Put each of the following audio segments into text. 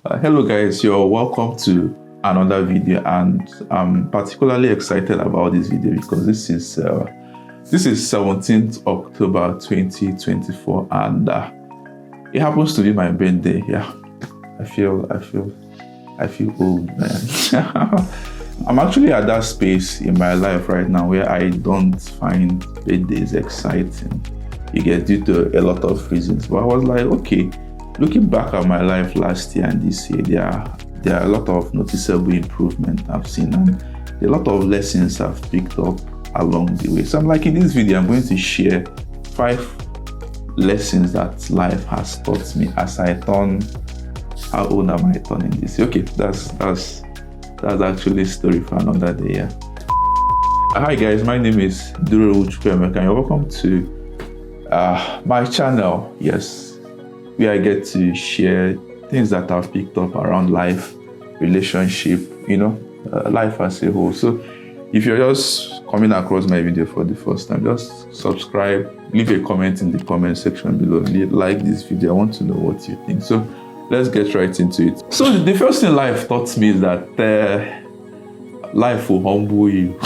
Hello guys, you're welcome to another video, and I'm particularly excited about this video because this is 17th October 2024, and it happens to be my birthday. Yeah, I feel old, man. I'm actually at that space in my life right now where I don't find birthdays exciting. You get, due to a lot of reasons, but I was like, okay. Looking back at my life last year and this year, there are a lot of noticeable improvement I've seen, and a lot of lessons I've picked up along the way. So I'm like, in this video, I'm going to share 5 lessons that life has taught me as I turn. How old am I turning this year? Okay, that's actually a story for another day. Yeah. Hi guys, my name is Duro Uchukwemeka, and you're welcome to my channel. Yes, where I get to share things that I've picked up around life, relationship, life as a whole. So if you're just coming across my video for the first time, just subscribe, leave a comment in the comment section below, like this video. I want to know what you think. So let's get right into it. So the first thing life taught me is that life will humble you.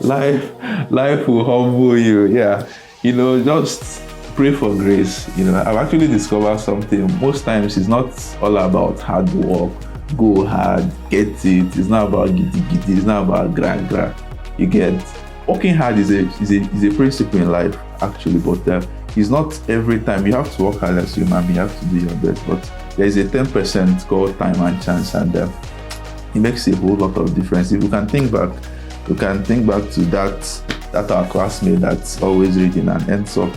life will humble you. Yeah. Just pray for grace. I've actually discovered something. Most times it's not all about hard work, go hard, get it. It's not about giddy. It's not about gra. You get, working hard is a principle in life actually, but it's not every time. You have to work hard as a human being. You have to do your best, but there is a 10% called time and chance, and it makes a whole lot of difference. If you can think back to that our classmate that's always reading and ends up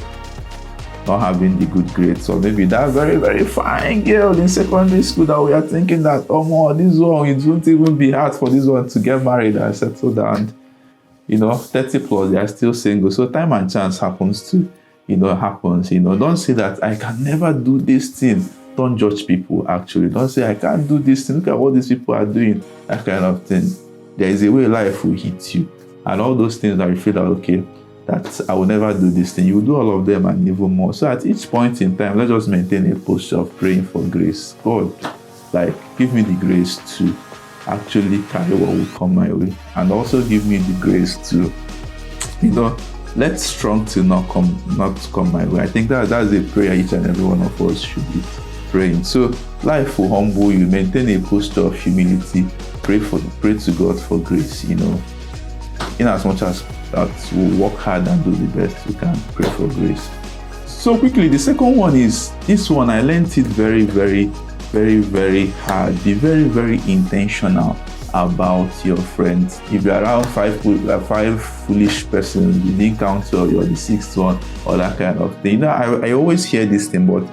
not having the good grades, or maybe that very, very fine girl in secondary school that we are thinking that, this one, it won't even be hard for this one to get married and settle down. 30 plus, they are still single. So time and chance happens to, happens. Don't say that I can never do this thing. Don't judge people, actually. Don't say I can't do this thing. Look at what these people are doing. That kind of thing. There is a way life will hit you. And all those things that you feel that, okay, that I will never do this thing, you will do all of them and even more. So at each point in time, let's just maintain a posture of praying for grace. God, give me the grace to actually carry what will come my way, and also give me the grace to, let strong to not come my way. I think that's a prayer each and every one of us should be praying. So life will humble you. Maintain a posture of humility. Pray to God for grace. In as much as that we work hard and do the best we can, pray for grace. So quickly, the second one is this one. I learned it very, very, very, very hard. Be very, very intentional about your friends. If you're around five foolish persons, you didn't count you're the 6th one, or that kind of thing. I always hear this thing, but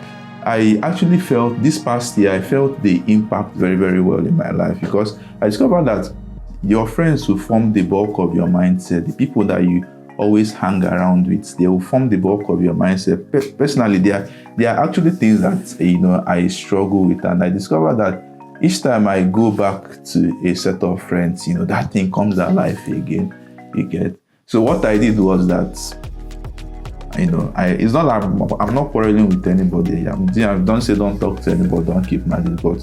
I actually felt this past year, I felt the impact very, very well in my life, because I discovered that your friends will form the bulk of your mindset. The people that you always hang around with, they will form the bulk of your mindset. Personally, there are actually things that I struggle with, and I discovered that each time I go back to a set of friends, that thing comes alive again. You get. So what I did was that, it's not like I'm not quarreling with anybody. Don't say don't talk to anybody, don't keep mad, but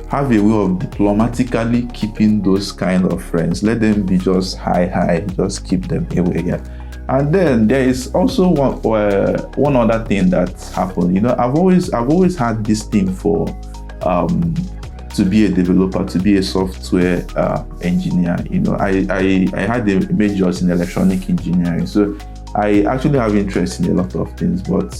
have a way of diplomatically keeping those kind of friends. Let them be just high, just keep them away. Yeah. And then there is also one other thing that happened. I've always had this thing for to be a developer, to be a software engineer. I had a majors in electronic engineering, so I actually have interest in a lot of things, but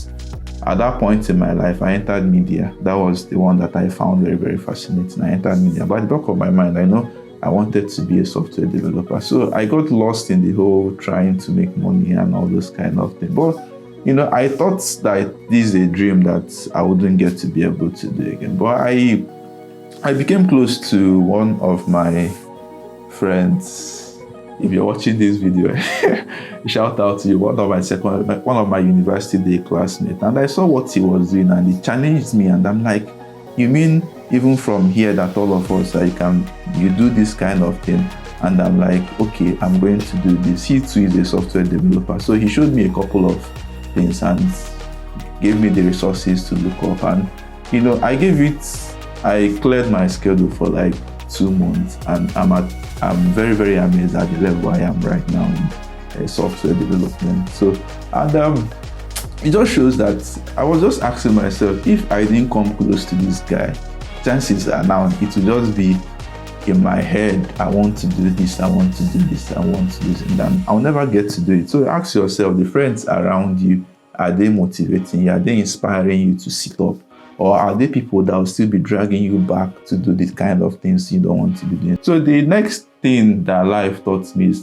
at that point in my life, I entered media. That was the one that I found very, very fascinating. I entered media. But at the back of my mind, I know I wanted to be a software developer. So I got lost in the whole trying to make money and all those kind of things. But, I thought that this is a dream that I wouldn't get to be able to do again. But I became close to one of my friends. If you're watching this video, shout out to you, one of my university day classmates, and I saw what he was doing, and he challenged me, and I'm like, you mean even from here that all of us you do this kind of thing? And I'm like, okay, I'm going to do this. He too is a software developer, so he showed me a couple of things, and gave me the resources to look up. And I cleared my schedule for like 2 months, and I'm very, very amazed at the level I am right now in software development. So, and it just shows that I was just asking myself, if I didn't come close to this guy, chances are now it will just be in my head, I want to do this, I want to do this, I want to do this, and then I'll never get to do it. So ask yourself, the friends around you, are they motivating you? Are they inspiring you to sit up? Or are they people that will still be dragging you back to do the kind of things you don't want to be doing? So the next thing that life taught me is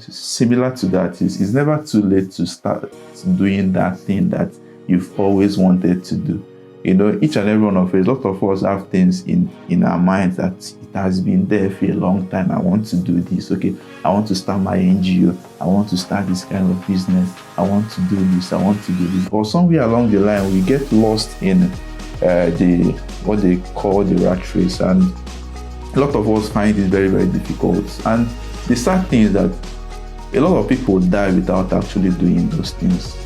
similar to that, is it's never too late to start doing that thing that you've always wanted to do. Each and every one of us, a lot of us have things in our minds that it has been there for a long time. I want to do this. Okay, I want to start my NGO. I want to start this kind of business. I want to do this. I want to do this. Or somewhere along the line, we get lost in what they call the rat race, and a lot of us find it very, very difficult. And the sad thing is that a lot of people die without actually doing those things,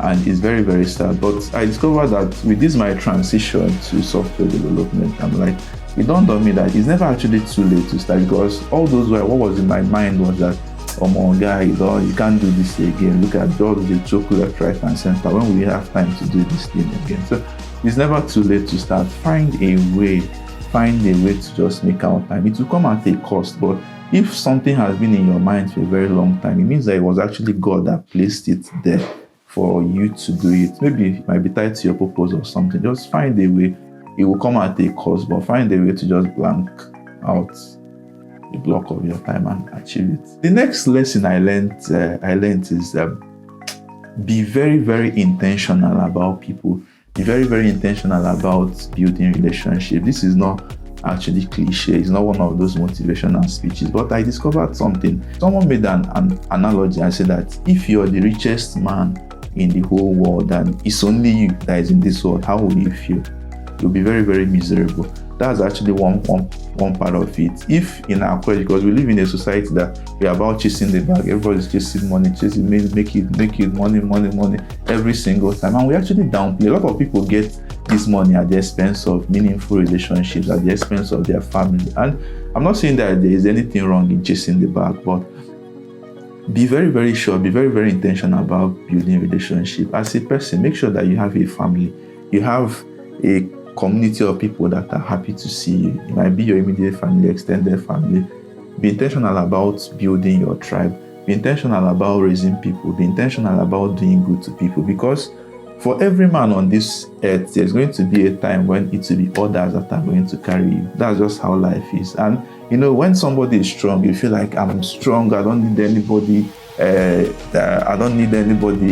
and it's very, very sad. But I discovered that with this my transition to software development, I'm like, it dawned on me that it's never actually too late to start, because all those what was in my mind was that, oh my guy, you can't do this again. Look at all the chocolate right and center. When we have time to do this thing again? So it's never too late to start. Find a way to just make out time. It will come at a cost, but if something has been in your mind for a very long time, it means that it was actually God that placed it there for you to do it. Maybe it might be tied to your purpose or something. Just find a way. It will come at a cost, but find a way to just blank out the block of your time and achieve it. The next lesson I learned is be very, very intentional about people. Be very, very intentional about building relationships. This is not actually cliche. It's not one of those motivational speeches, but I discovered something. Someone made an analogy and said that if you're the richest man in the whole world and it's only you that is in this world, how will you feel? You'll be very, very miserable. That's actually one part of it. If in our culture, because we live in a society that we're about chasing the bag, everybody's chasing money, make it money every single time, and we actually downplay. A lot of people get this money at the expense of meaningful relationships, at the expense of their family. And I'm not saying that there is anything wrong in chasing the bag, but be very, very sure, be very, very intentional about building relationship. As a person, make sure that you have a family, you have a community of people that are happy to see you. It might be your immediate family, extended family. Be intentional about building your tribe. Be intentional about raising people. Be intentional about doing good to people, because for every man on this earth, there's going to be a time when it will be others that are going to carry you. That's just how life is. And when somebody is strong, you feel like, I'm strong, I don't need anybody,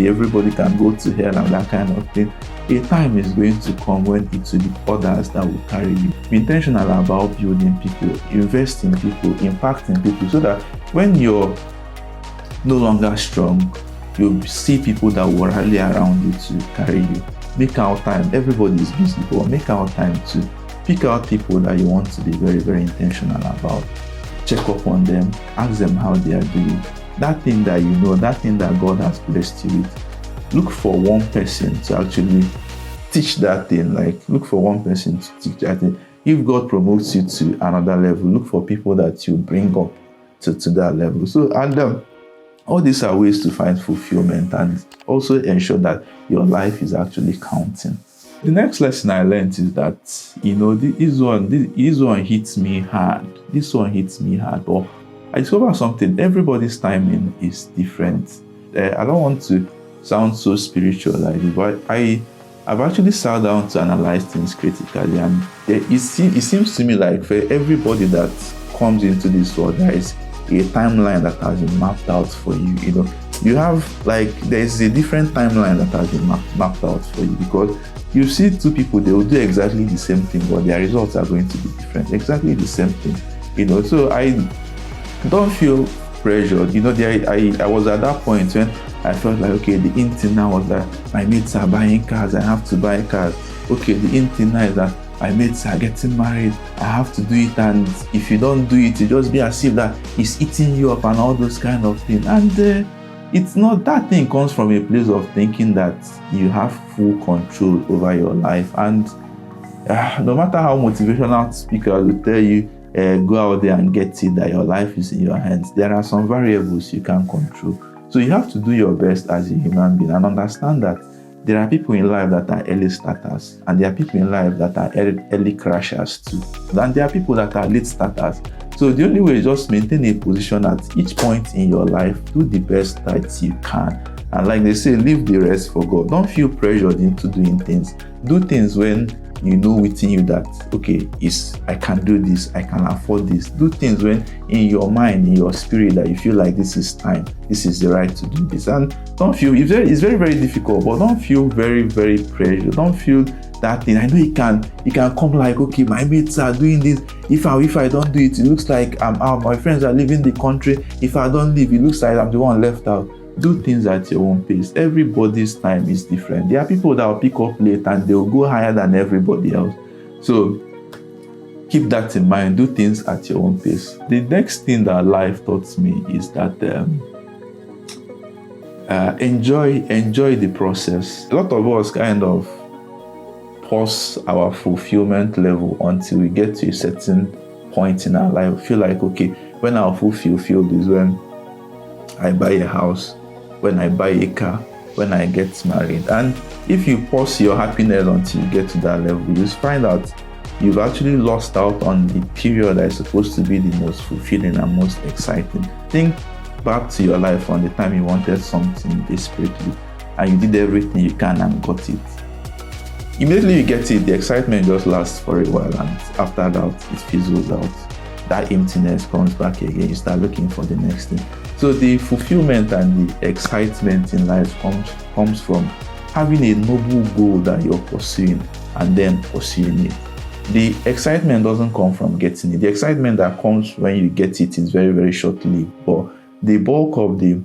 everybody can go to hell and that kind of thing. A time is going to come when it will be others that will carry you. Be intentional about building people, invest in people, impacting people, so that when you're no longer strong, you'll see people that will rally around you to carry you. Make out time. Everybody is busy, but make out time to pick out people that you want to be very, very intentional about. Check up on them, ask them how they are doing. That thing that that thing that God has blessed you with, look for one person to actually teach that thing. Look for one person to teach that thing. If God promotes you to another level, look for people that you bring up to that level. So, all these are ways to find fulfillment and also ensure that your life is actually counting. The next lesson I learned is that, this one hits me hard. But I discovered something. Everybody's timing is different. I don't want to sound so spiritual like this, but I've actually sat down to analyze things critically, and it seems to me like for everybody that comes into this world, there is a timeline that has been mapped out for you. You have there's a different timeline that has been mapped out for you, because you see two people, they will do exactly the same thing, but their results are going to be different. Exactly the same thing. So I don't feel pressured. I was at that point when I felt like, okay, the in thing now was that my mates are buying cars, I have to buy cars. Okay, the in thing now is that my mates are getting married, I have to do it, and if you don't do it, it just be as if that it's eating you up and all those kind of things. And it's not, that thing comes from a place of thinking that you have full control over your life. And no matter how motivational speakers will tell you, go out there and get it, that your life is in your hands, there are some variables you can't control. So you have to do your best as a human being and understand that there are people in life that are early starters, and there are people in life that are early crashers too. And there are people that are late starters. So the only way is just maintain a position at each point in your life, do the best that you can. And like they say, leave the rest for God. Don't feel pressured into doing things. Do things when you know within you that, okay, I can do this, I can afford this. Do things when in your mind, in your spirit, that you feel like this is time, this is the right to do this. And don't feel, it's very, very difficult, but don't feel very, very pressured. Don't feel that thing. I know it can come like, okay, my mates are doing this. If I don't do it, it looks like I'm out. My friends are leaving the country. If I don't leave, it looks like I'm the one left out. Do things at your own pace. Everybody's time is different. There are people that will pick up late and they'll go higher than everybody else. So keep that in mind. Do things at your own pace. The next thing that life taught me is that enjoy the process. A lot of us kind of pause our fulfillment level until we get to a certain point in our life. We feel like, okay, when I'll fulfill is when I buy a house, when I buy a car, when I get married. And if you pause your happiness until you get to that level, you find out you've actually lost out on the period that is supposed to be the most fulfilling and most exciting. Think back to your life on the time you wanted something desperately and you did everything you can and got it. Immediately you get it, the excitement just lasts for a while, and after that it fizzles out. That emptiness comes back again. You start looking for the next thing. So the fulfillment and the excitement in life comes from having a noble goal that you're pursuing and then pursuing it. The excitement doesn't come from getting it. The excitement that comes when you get it is very, very short-lived. But the bulk of the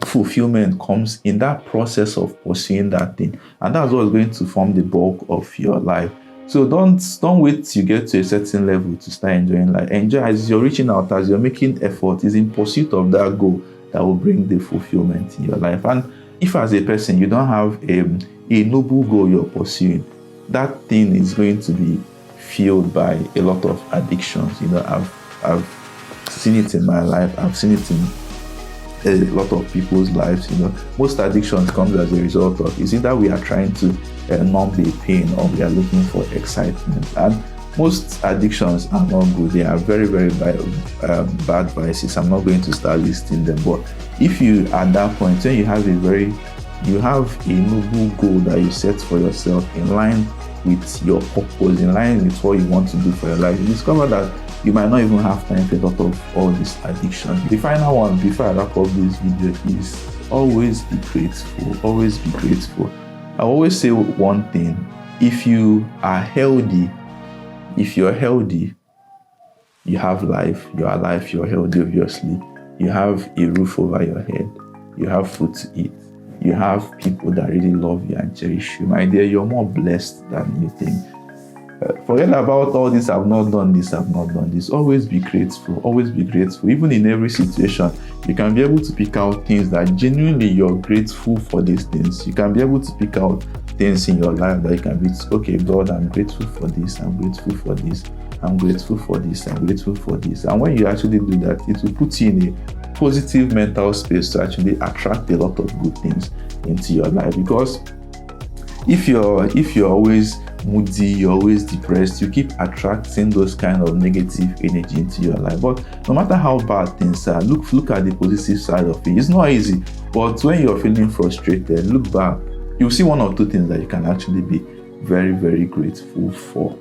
fulfillment comes in that process of pursuing that thing. And that's what's going to form the bulk of your life. So don't wait till you get to a certain level to start enjoying life. Enjoy as you're reaching out, as you're making effort. Is in pursuit of that goal that will bring the fulfillment in your life. And if as a person you don't have a noble goal you're pursuing, that thing is going to be fueled by a lot of addictions. I've seen it in my life. I've seen it in a lot of people's lives. Most addictions comes as a result of is either we are trying to numb the pain or we are looking for excitement. And most addictions are not good. They are very, very bad vices. I'm not going to start listing them, but if you at that point when you have a noble goal that you set for yourself in line with your purpose, in line with what you want to do for your life, you discover that you might not even have time for a lot of all these addictions. The final one before I wrap up this video is always be grateful. Always be grateful. I always say one thing: if you are healthy, if you're healthy, you have life. You are alive. You're healthy, obviously. You have a roof over your head. You have food to eat. You have people that really love you and cherish you. My dear, you're more blessed than you think. Forget about all this, I've not done this, I've not done this. Always be grateful. Always be grateful. Even in every situation, you can be able to pick out things that genuinely you're grateful for these things. You can be able to pick out things in your life that you can be, okay, God, I'm grateful for this, I'm grateful for this, I'm grateful for this, I'm grateful for this. And when you actually do that, it will put you in a positive mental space to actually attract a lot of good things into your life. Because if you're always moody, you're always depressed, you keep attracting those kind of negative energy into your life. But no matter how bad things are, look at the positive side of it. It's not easy, but when you're feeling frustrated, look back, you'll see one or two things that you can actually be very, very grateful for.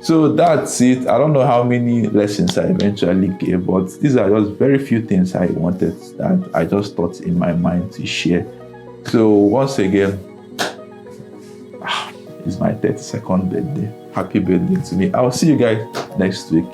So that's it. I don't know how many lessons I eventually gave, but these are just very few things I wanted that I just thought in my mind to share. So once again, it's my 32nd birthday. Happy birthday to me. I'll see you guys next week.